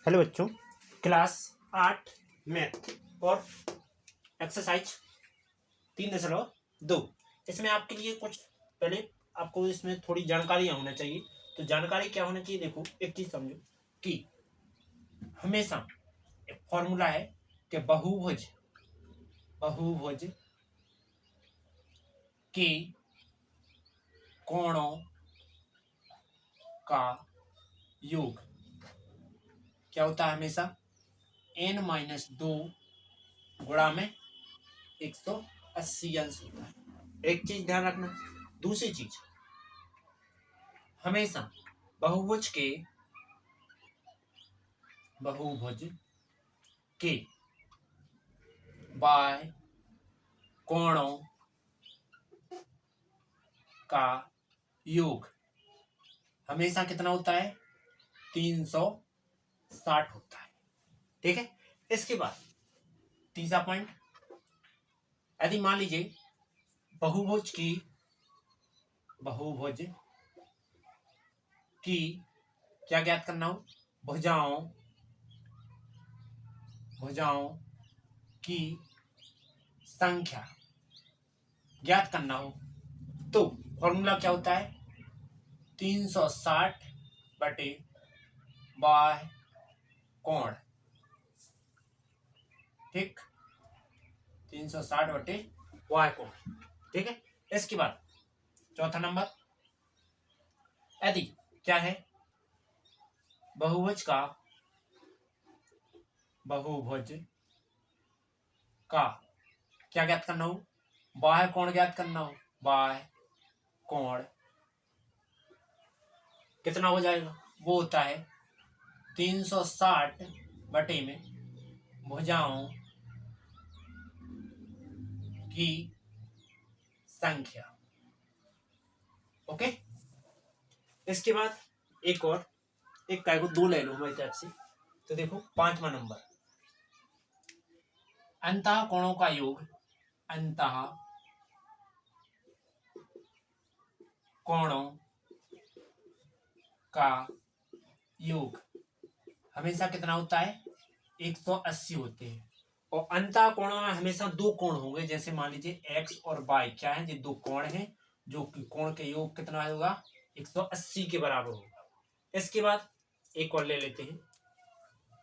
Hello बच्चों, class 8 math और exercise 3.2। इसमें आपके लिए कुछ पहले आपको इसमें थोड़ी जानकारी होना चाहिए। तो जानकारी क्या होना चाहिए, देखो एक चीज समझो कि हमेशा एक फॉर्मूला है कि बहुभुज बहुभुज के कोणों का योग क्या होता है, हमेशा n-2 गुणा में 180 अंश होता है। एक चीज ध्यान रखना। दूसरी चीज, हमेशा बहुभुज के बाह्य कोणों का योग हमेशा कितना होता है, 360 होता है। ठीक है। इसके बाद तीसरा पॉइंट, यदि मान लीजिए बहुभुज की क्या ज्ञात करना हो, भुजाओं की संख्या ज्ञात करना हो, तो फॉर्मूला क्या होता है, 360 बटे बाह्य कोण। ठीक, 360 बटे बाह्य कोण। ठीक है। इसके बाद चौथा नंबर, यदि क्या है, बहुभुज का क्या ज्ञात करना हो, बाह्य कोण ज्ञात करना हो। बाह्य कोण कितना हो जाएगा, वो होता है 360 बटे में भुजाओं की संख्या। ओके। इसके बाद एक और, एक काय को दो ले लो हमारी तरफ से। तो देखो पांचवा नंबर, अंतः कोणों का योग, अंतः कोणों का योग हमेशा कितना होता है, 180 होते हैं। और अंतः कोणों में हमेशा दो कोण होंगे, जैसे मान लीजिए x और y क्या है, ये दो कोण हैं, जो कि कोण के योग कितना होगा, 180 के बराबर होगा। इसके बाद एक और ले लेते हैं,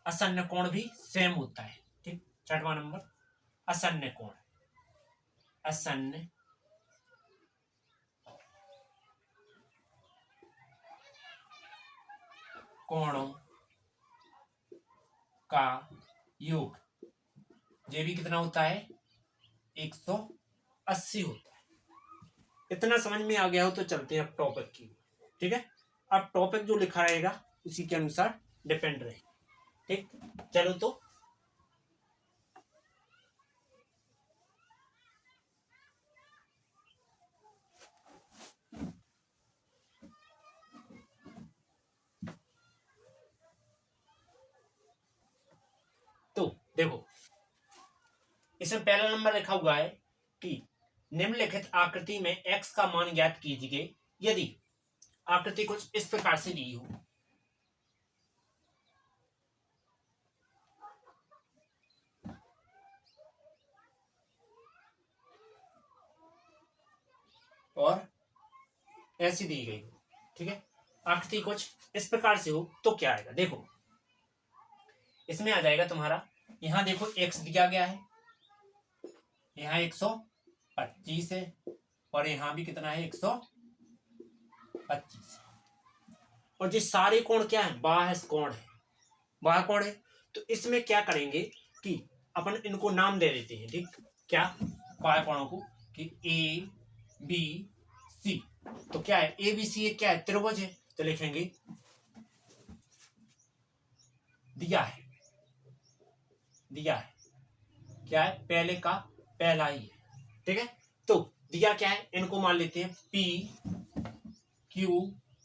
असन्न कोण भी सेम होता है। ठीक, छठवां नंबर, असन्न कोण, असन्न कोणों का योग ये भी कितना होता है, 180 होता है। इतना समझ में आ गया हो तो चलते हैं अब टॉपिक की। ठीक है। अब टॉपिक जो लिखा रहेगा उसी के अनुसार डिपेंड रहे। ठीक, चलो तो देखो, इसमें पहला नंबर लिखा हुआ है कि निम्नलिखित आकृति में x का मान ज्ञात कीजिए यदि आकृति कुछ इस प्रकार से दी हो। और ऐसी दी गई हो। ठीक है। आकृति कुछ इस प्रकार से हो तो क्या आएगा, देखो इसमें आ जाएगा तुम्हारा, यहां देखो x दिया गया है, यहाँ 125 है और यहाँ भी कितना है, 125। और ये सारे कोण क्या है, बाह्य कोण है, बाह्य कोण है। तो इसमें क्या करेंगे कि अपन इनको नाम दे देते हैं। ठीक, क्या, बाह्य कोणों को, कि ए बी सी। तो क्या है, ए बी सी क्या है, त्रिभुज है। तो लिखेंगे दिया है क्या है, पहले का पहला ही है। ठीक है। तो दिया क्या है, इनको मान लेते हैं P Q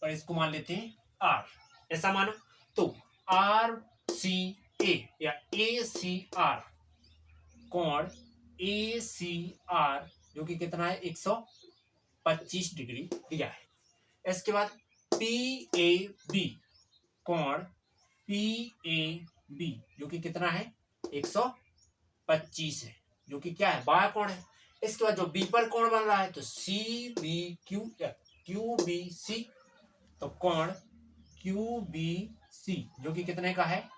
और इसको मान लेते हैं R। ऐसा माना तो RCA या ACR कोण ACR जो कि कितना है, 125 डिग्री दिया है। इसके बाद PAB कोण PAB जो कि कितना है 125 है, जो कि क्या है बाह्य कोण है। इसके बाद जो बी पर कोण बन रहा है तो QBC, तो कोण QBC जो कि कितने का है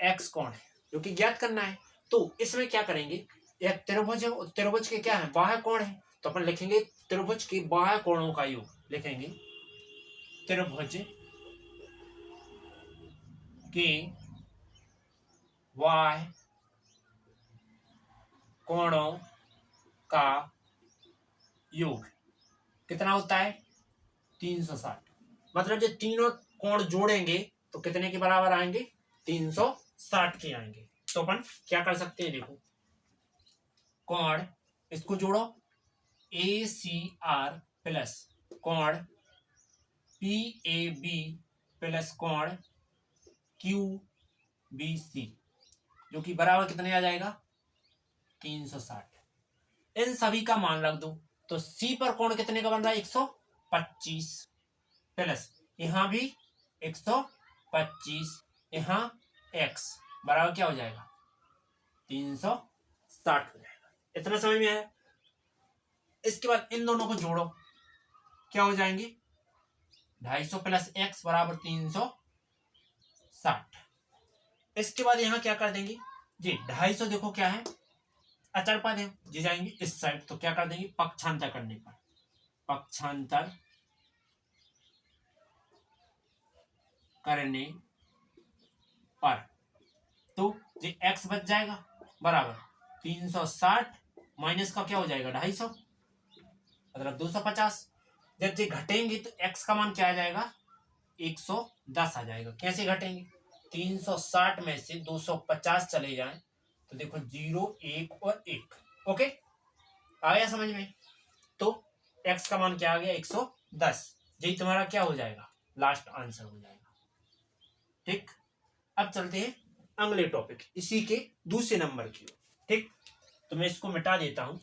x कोण है, जो कि ज्ञात करना है। तो इसमें क्या करेंगे, एक त्रिभुज है, त्रिभुज के क्या है बाह्य कोण है, तो अपन लिखेंगे त्रिभुज के बाह्य कोणों का योग, लिखेंगे त्रिभुज के बाह्य कोणों का योग कितना होता है 360। मतलब जब तीनों कोण जोड़ेंगे तो कितने के बराबर आएंगे 360 के आएंगे। तो अपन क्या कर सकते हैं, देखो कोण इसको जोड़ो ACR प्लस कोण PAB प्लस कोण QBC जो कि बराबर कितने आ जाएगा 360। इन सभी का मान रख दो, तो C पर कोण कितने का बन रहा है 125 प्लस यहां भी 125, यहां x बराबर क्या हो जाएगा 360 हो जाएगा। इतना समझ में आया। इसके बाद इन दोनों को जोड़ो, क्या हो जाएंगे 250 प्लस x बराबर 360। इसके बाद यहां क्या कर देंगे जी 250, देखो क्या है अचर पद है, जी जाएंगे इस साइड, तो क्या कर देंगे पक्षांतर करने पर, पक्षांतर करने पर तो ये x बच जाएगा बराबर 360 माइनस का क्या हो जाएगा 250 मतलब 250। जब ये घटेंगे तो x का मान क्या आ जाएगा 110 आ जाएगा। कैसे घटेंगे 360 में से 250 चले जाएं तो देखो 0 1 और 1, ओके आ गया समझ में। तो x का मान क्या आ गया 110, यही तुम्हारा क्या हो जाएगा लास्ट आंसर हो जाएगा। ठीक, अब चलते हैं अगले टॉपिक इसी के दूसरे नंबर की। ठीक, तो मैं इसको मिटा देता हूं।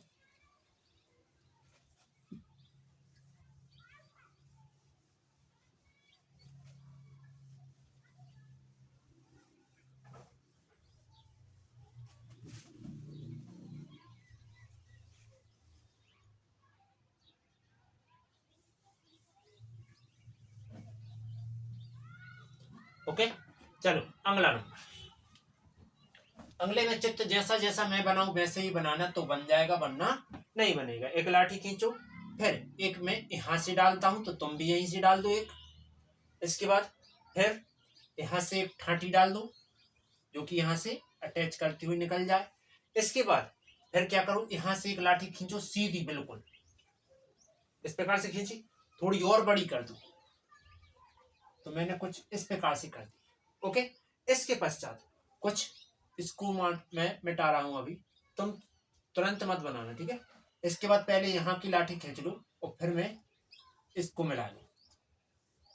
ओके चलो अगला नंबर। अगले में चित्र जैसा जैसा मैं बनाऊं वैसे ही बनाना, तो बन जाएगा वरना नहीं बनेगा। एक लाठी खींचो, फिर एक मैं यहां से डालता हूं तो तुम भी यहीं से डाल दो एक। इसके बाद फिर यहां से एक ठाठी डाल दो जो कि यहां से अटैच करती हुई निकल जाए। इसके बाद फिर क्या करूं, यहां से एक लाठी खींचो सीधी बिल्कुल इस प्रकार से खींची, थोड़ी और बड़ी कर दो, तो मैंने कुछ इस प्रकार से कर दी। ओके, इसके पश्चात कुछ इसको मैं मिटा रहा हूं अभी, तुम तुरंत मत बनाना, ठीक है। इसके बाद पहले यहाँ की लाठी खींच लो और फिर मैं इसको मिला लूं,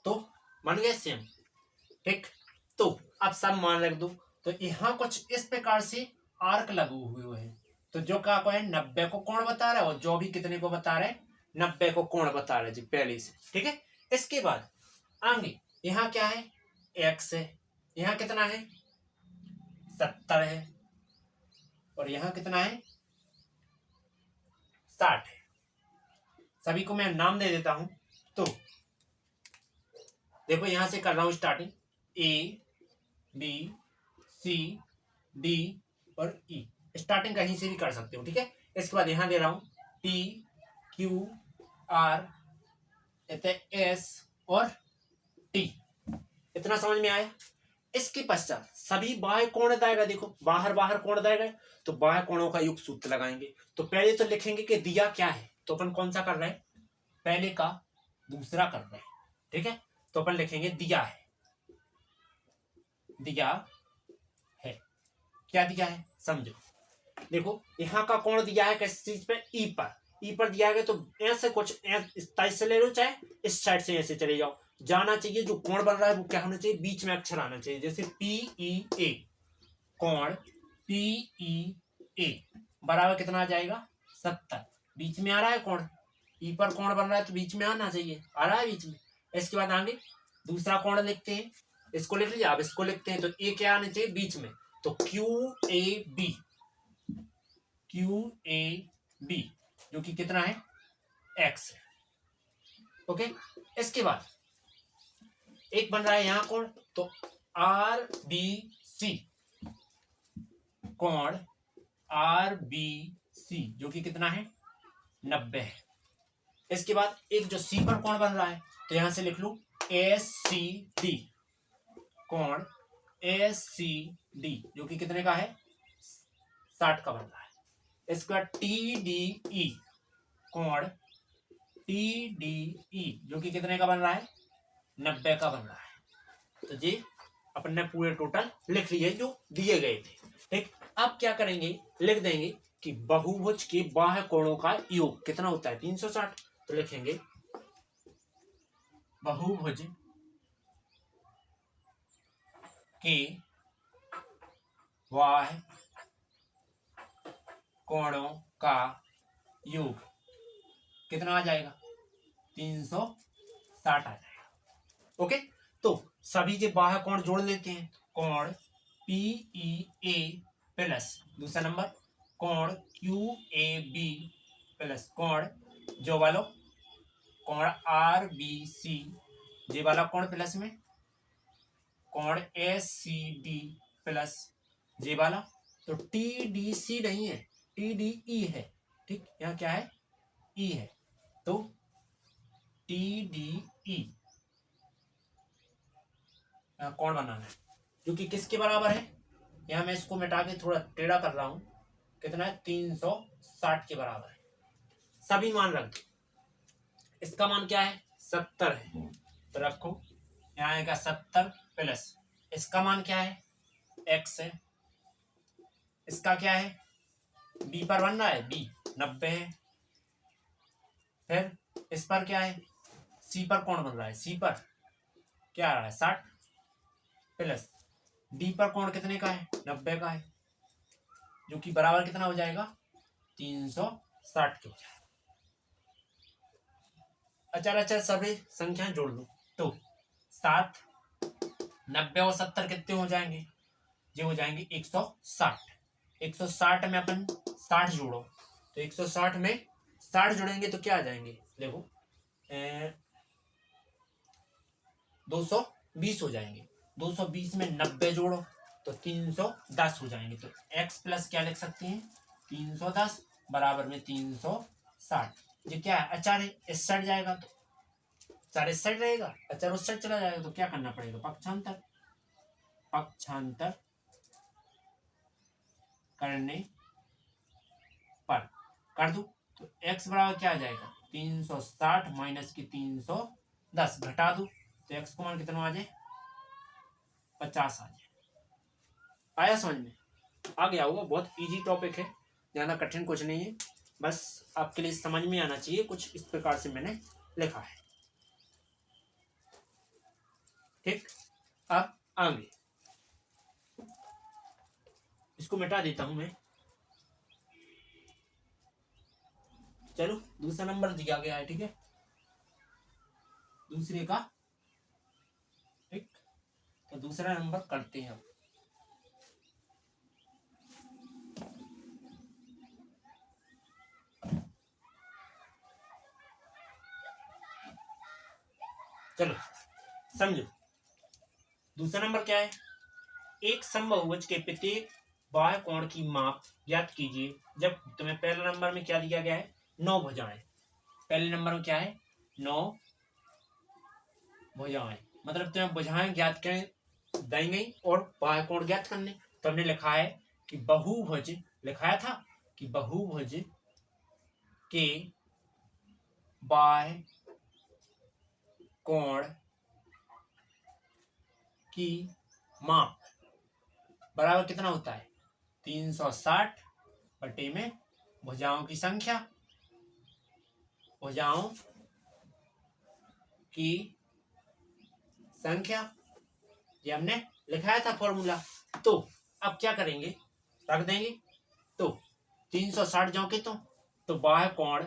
तो बन गए सेम। ठीक, तो अब सब मान रख दो, तो यहाँ कुछ इस प्रकार से आर्क लगे हुए हैं, तो जो क्या है 90 को कोण बता रहा है और जो भी कितने को बता रहे 90 को कोण बता रहे जी पहले से। ठीक है, इसके बाद आगे यहाँ क्या है x है, यहाँ कितना है 70 है और यहाँ कितना है 60 है। सभी को मैं नाम दे देता हूं। तो देखो यहां से कर रहा हूं स्टार्टिंग ABCD और E, स्टार्टिंग कहीं से भी कर सकते हो। ठीक है, इसके बाद यहां दे रहा हूं PQR S और T। इतना समझ में आया। इसके पश्चात सभी बाह्य कोण दाएगा, देखो बाहर बाहर कोण दाएगा, तो बाह्य कोणों का युक्त सूत्र लगाएंगे। तो पहले तो लिखेंगे कि दिया क्या है, तो अपन कौन सा कर रहे हैं पहले का दूसरा कर रहे हैं। ठीक है, तो अपन लिखेंगे दिया है, दिया है क्या दिया है समझो। देखो यहाँ का कोण दिया है किस चीज पे ई पर दिया गया, तो ऐसे कुछ इस साइड से ले लो चाहे इस साइड से ऐसे चले जाओ। जाना चाहिए जो कोण बन रहा है वो क्या होना चाहिए बीच में अक्षर आना चाहिए, जैसे PEA, कोण PEA बराबर कितना आ जाएगा 70। बीच में आ रहा है कोण, ई पर कोण बन रहा है तो बीच में आना चाहिए, आ रहा है बीच में। इसके बाद आगे दूसरा कोण लिखते हैं, इसको लिख लीजिए, आप इसको लिखते हैं तो ए क्या आना चाहिए बीच में, तो Q A B, Q A B जो कि कितना है एक्स है। ओके, इसके बाद एक बन रहा है यहां कोण, तो आर बी सी, कोण आर बी सी जो कि कितना है 90 है। इसके बाद एक जो सी पर कोण बन रहा है तो यहां से लिख लू एस सी डी, कोण एस सी डी जो कि कितने का है 60 का बन रहा है। इसके बाद टी डी ई, कोण टी डी ई जो कि कितने का बन रहा है 90 का बन रहा है। तो ये अपन ने पूरे टोटल लिख लिए जो दिए गए थे। ठीक, अब क्या करेंगे, लिख देंगे कि बहुभुज के बाह्य कोणों का योग कितना होता है 360। तो लिखेंगे बहुभुज के बाह्य कोणों का योग कितना आ जाएगा 360 आ जाएगा। ओके, तो सभी के बाह्य कोण जोड़ लेते हैं, कोण पी ई ए प्लस दूसरा नंबर कोण क्यू ए बी प्लस कोण जो वालो कोण आर बी सी, जे वाला कोण प्लस में कोण एस सी डी प्लस जे वाला, तो टी डी सी नहीं है टी डी ई है। ठीक, यहाँ क्या है ई है, तो टी डी ई कोण बनाना है जो कि किसके बराबर है, यहाँ मैं इसको मिटा के थोड़ा टेढ़ा कर रहा हूं, कितना है 360 के बराबर है। सभी मान रख दो, इसका मान क्या है 70 है, तो रखो यहाँ आएगा 70 प्लस इसका मान क्या है x है, इसका क्या है b पर बन रहा है b 90 है, फिर इस पर क्या है c पर कौन बन रहा है, c पर क्या आ रहा है 60 प्लस d पर कोण कितने का है 90 का है, जो कि बराबर कितना हो जाएगा 360 के हो जाएगा। अच्छा सभी संख्याएं जोड़ लो, तो 7 90 और 70 कितने हो जाएंगे, ये हो जाएंगे 160। 160 में अपन 60 जोड़ो, तो 160 में 60 जोड़ेंगे तो क्या आ जाएंगे, देखो 220 हो जाएंगे। 220 में 90 जोड़ो तो 310 हो जाएंगे। तो x प्लस क्या लिख सकते हैं 310 बराबर में 360। ये क्या है अचार है, इस साइड जाएगा तो अचार इस साइड रहेगा, अचार उस साइड चला जाएगा, तो क्या करना पड़ेगा पक्षांतर, पक्षांतर करने पर कर दो तो x बराबर क्या आ जाएगा 360 माइनस की 310 घटा दो तो x को मान कितना आ जाए 50 आ जाए। आया समझ में, आ गया होगा, बहुत इजी टॉपिक है, ज्यादा कठिन कुछ नहीं है, बस आपके लिए समझ में आना चाहिए, कुछ इस प्रकार से मैंने लिखा है। ठीक, अब आगे इसको मिटा देता हूं मैं, चलो दूसरा नंबर दिया गया है, ठीक है दूसरे का, ठीक तो दूसरा नंबर करते हैं अब। चलो समझो दूसरा नंबर क्या है, एक समबाहुभुज के प्रत्येक बाह्य कोण की माप ज्ञात कीजिए जब तुम्हें पहले नंबर में क्या दिया गया है 9 भुजाएं, पहले नंबर में क्या है 9 भुजाएं, मतलब तुम्हें भुजाएं ज्ञात कर देंगे और बाह्य कोण ज्ञात करने। तो हमने लिखा है कि बहुभुज, लिखाया था कि बहुभुज के बाह्य कोण की माप बराबर कितना होता है 360 बटे में भुजाओं की संख्या, भुजाओं की संख्या, ये हमने लिखाया था फॉर्मूला। तो अब क्या करेंगे रख देंगे, तो 360 जाओ के तो बाह्य कोण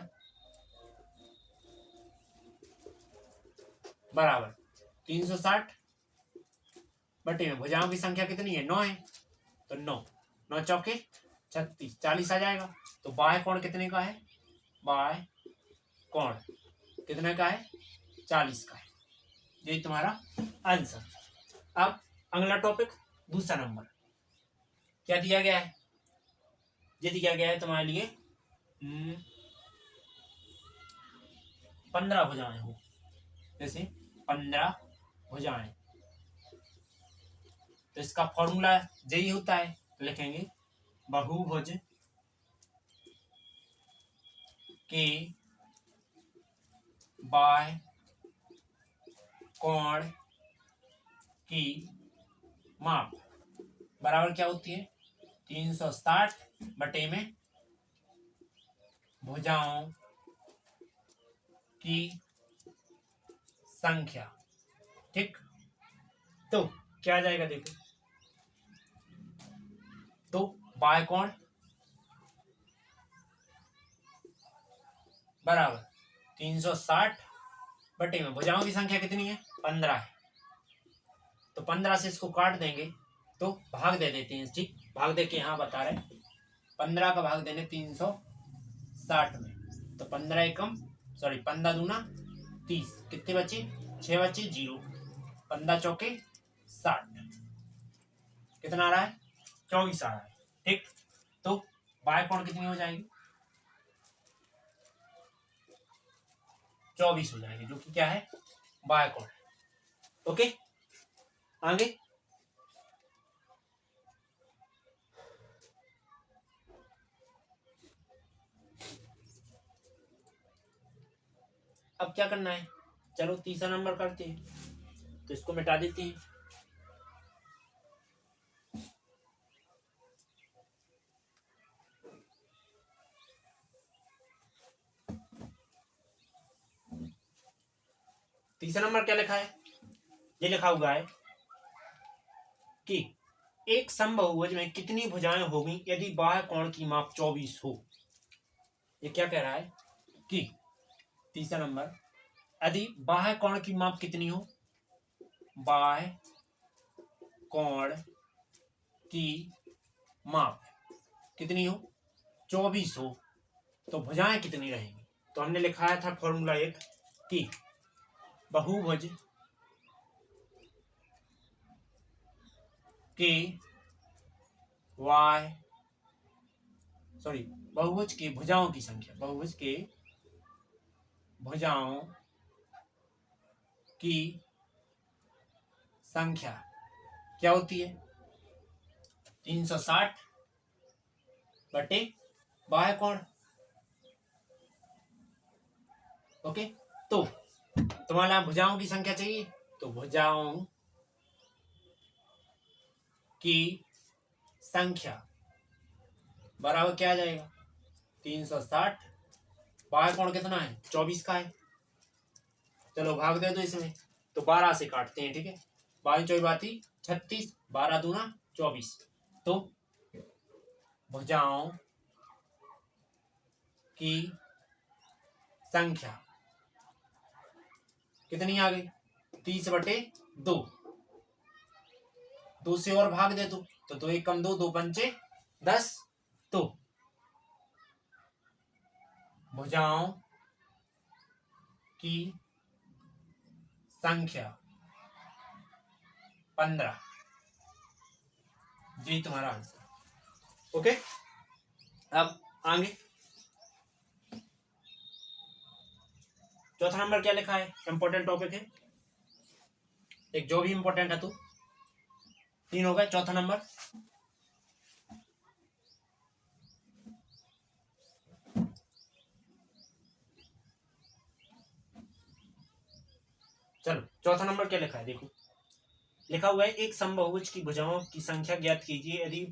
बराबर 360 बटे में भुजाओं की संख्या कितनी है? 9 है, तो 9 9 चौके 36, 40 आ जाएगा। तो बाह्य कोण कितने का है? बाह्य कोण कितने का है? 40 का है। ये तुम्हारा आंसर। अब अगला टॉपिक, दूसरा नंबर क्या दिया गया है? ये दिया गया है तुम्हारे लिए 15 भुजाएं हो, जैसे 15 भुजाएं, तो इसका फॉर्मूला यही होता है। तो लिखेंगे बहुभुज के बाह्य कोण की माप बराबर क्या होती है? 360 बटे में भुजाओं की संख्या। ठीक, तो क्या आ जाएगा? देखो, तो बाह्य कोण बराबर 360 बटे में भुजाओं की संख्या कितनी है? 15 है। तो 15 से इसको काट देंगे तो भाग दे देते हैं। ठीक, भाग दे के यहाँ बता रहे 15 का भाग देने 360 में, तो 15 एकम 15 दूना 30, कितने बचे? 6 बचे 0, 15 चौके 60, कितना आ रहा है? 24 आ रहा है। ठीक, तो बाह्य कोण कितनी हो जाएगी? 24 हो जाएगी, जो कि क्या है? बाह्य कोण। ओके, आगे अब क्या करना है? चलो तीसरा नंबर करते हैं, तो इसको मिटा देते हैं। तीसरा नंबर क्या लिखा है? ये लिखा हुआ है कि एक समबाहुभुज में कितनी भुजाएं होगी यदि बाह्य कोण की माप 24 हो। ये क्या कह रहा है कि तीसरा नंबर, यदि बाह्य कोण की माप कितनी हो? बाह्य कोण की माप कितनी हो? 24 हो, तो भुजाएं कितनी रहेंगी? तो हमने लिखाया था फॉर्मूला एक कि बहुभुज के बहुभुज के भुजाओं की संख्या, बहुभुज के भुजाओं की संख्या क्या होती है? 360 बटे बाह्य कोण। ओके, तो तुम्हारा भुजाओं की संख्या चाहिए, तो भुजाओं की संख्या बराबर क्या आ जाएगा? 360, बाह्य कोण कितना है? 24 का है। चलो भाग दे दो इसमें, तो 12 से काटते हैं। ठीक है, 22 24 बाती 36, 12 दूना 24, तो भुजाओं की संख्या कितनी आ गई? 30 बटे 2, 2 से और भाग दे दो, तो 2 एक कम 2, 2 पंचे 10, तो भुजाओं की संख्या 15, जी तुम्हारा आंसर। ओके, अब आगे चौथा नंबर क्या लिखा है? इंपॉर्टेंट टॉपिक है एक, जो भी इंपॉर्टेंट है। तो 3 हो गए। चौथा नंबर, चलो चौथा नंबर क्या लिखा है? देखो, लिखा हुआ है एक समबाहुभुज की भुजाओं की संख्या ज्ञात कीजिए यदि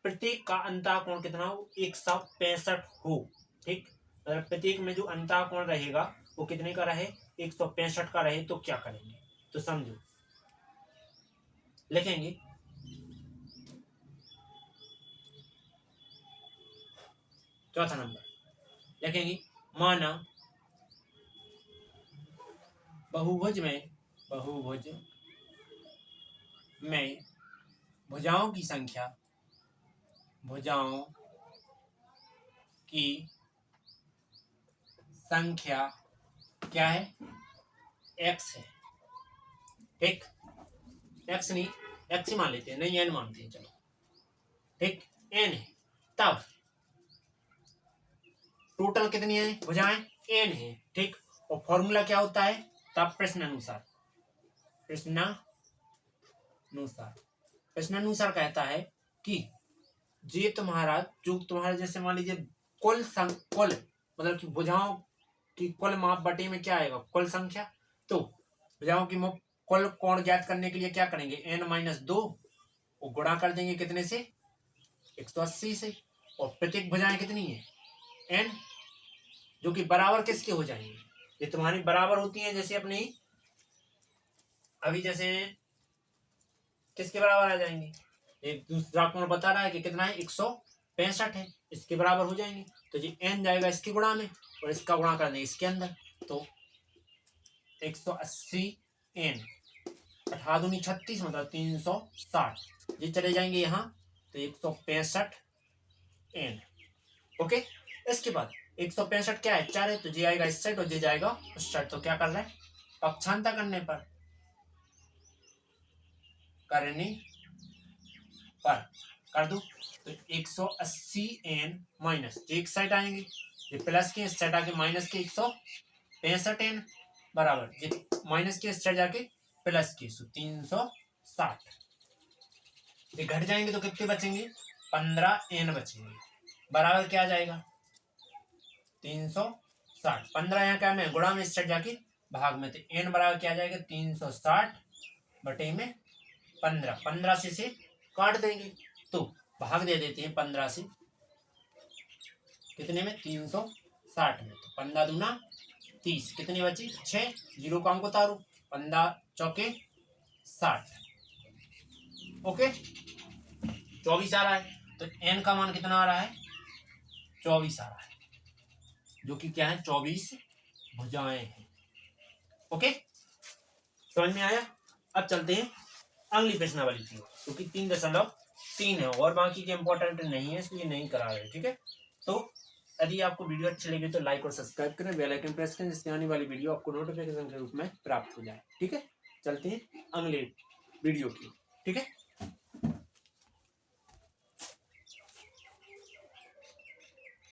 प्रत्येक का अंतःकोण कितना हो? 165 हो। ठीक, अगर प्रत्येक में जो अंतःकोण रहेगा वो कितने का रहे? 165 का रहे, तो क्या करेंगे? तो समझो, लिखेंगे चौथा नंबर, लिखेंगे माना बहुभुज में भुजाओं की संख्या, भुजाओं की संख्या क्या है, x है। ठीक, x नहीं, x ही मान लेते हैं, नहीं n मानते हैं, चलो ठीक, n है। तब टोटल कितनी है भुजाएं, n है। ठीक, और फॉर्मूला क्या होता है, तब प्रश्नानुसार, प्रश्नानुसार कहता है कि जे तुम्हारा, जो तुम्हारा जैसे मान लीजिए कुल कुल मतलब कि भुजाओं की कुल माप बटे में क्या आएगा, कुल संख्या। तो भुजाओं की कुल कोण ज्ञात करने के लिए क्या करेंगे, n-2 और गुणा कर देंगे कितने से, 180 से। और प्रत्येक भुजाएं कितनी है, n, जो कि बराबर किसके हो जाएंगे, ये तुम्हारी बराबर होती है जैसे अपनी अभी जैसे किसके बराबर आ जाएंगे, एक दूसरा कोण बता रहा है कि कितना है, 165 है, इसके बराबर हो जाएंगे। तो ये n जाएगा इसके गुणा में और इसका गुणा कर देंगे इसके अंदर, तो 180 n 8 दूनी 36 मतलब 360, ये चले जाएंगे यहाँ, तो 165 n। ओके, इसके बाद 165 क्या है, 4 है, तो ये आएगा इस साइड और ये जाएगा उस साइड। तो क्या कर रहा है, पक्षांतर करने पर, करने पर कर दो, तो 180 n माइनस, एक साइड आएंगे, ये प्लस के इस साइड आके माइनस के 165 n बराबर, ये माइनस के इस साइड जाके प्लस के 360, ये घट जाएंगे तो कितने बचेंगे, 15 n बचेंगे, बराबर क्या आ जाएगा, 360। 15 यहाँ क्या में गुणा में इस साइड जाके भाग में, तो n बराबर क्या आ जाएगा, 360 बटे में 15, 15 से काट देंगे, तो भाग दे देते हैं 15 से, कितने में, 360 में, तो 15 दूना 30, कितनी बची 6, 0 का अंक उतारो, 15 चौके 60। ओके, 24 आ रहा है, तो n का मान कितना आ रहा है, 24 आ रहा है, जो कि क्या है, 24 भुजाएं हैं। ओके, समझ में आया। अब चलते हैं अगली प्रश्नावली की, क्योंकि 3.3 है और बाकी के इंपॉर्टेंट नहीं है, इसलिए नहीं करा रहे। ठीक है, तो यदि आपको वीडियो अच्छी लगी तो लाइक और सब्सक्राइब करें, बेल आइकन प्रेस करें, जिससे आने वाली वीडियो आपको नोटिफिकेशन के रूप में प्राप्त हो जाए। ठीक है, चलते हैं अगले वीडियो की। ठीक है।